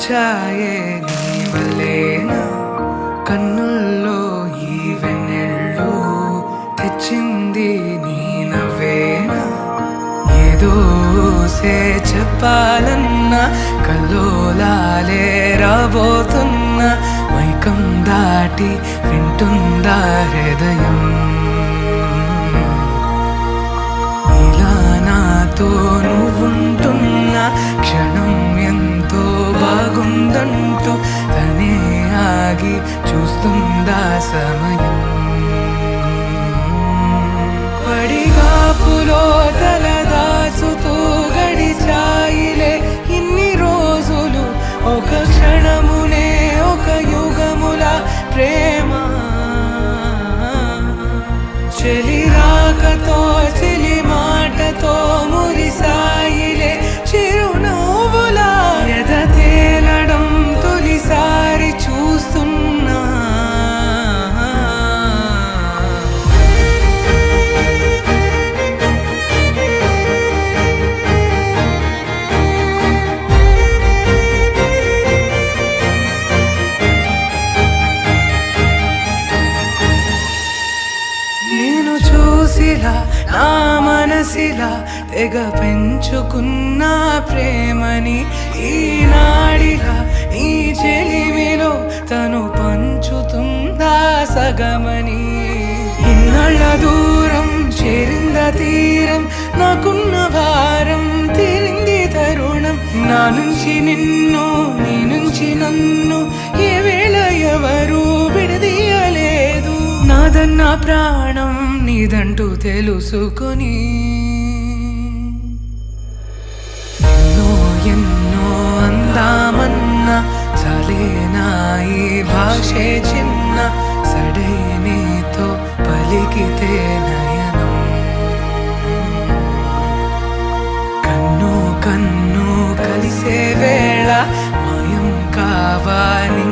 వచ్చాయే నీ వల్లేనా కన్నుల్లో ఈ వెన్నెళ్ళు తెచ్చింది నీ నవ్వేనా ఏదో చెప్పాలన్నా కల్లోలాలే రాబోతున్నా మైకం దాటి వింటుందా హృదయం ఇలా నాతో నువ్వుంటున్న క్షణం ఎంతో బాగుందంటూ తనే ఆగి చూస్తుందా సమయం పడిగాపులో తలదాచుతూ గడిచాయిలే ఇన్ని రోజులు ఒక క్షణమునే ఒక యుగముల ప్రేమ చెలి రాకతో చెలి మాటతో మురిసాయిలే చిరునవ్వులా ఎద తేలడం తొలిసారి చూస్తున్నా నేను చూసిలా నా మనసిలా తెగ పెంచుకున్న ప్రేమని ఈనాడిలా ఈ చెలిమిలో తను పంచుతుందా సగమని ఇన్నాళ్ళ దూరం చేరింద తీరం నాకున్న భారం తీరింది తరుణం నా నుంచి నిన్ను నీ నుంచి నన్ను ఏ వేళ ఎవరు విడదీయలేదు నాదన్న ప్రాణం నీదంటూ తెలుసుకొని ఎన్నో ఎన్నో అందామన్నా చాలేనా ఈ భాషే చిన్న సడే నీతో పలికితే నయనం కన్ను కన్ను కలిసే వేళ మాయం కావాలి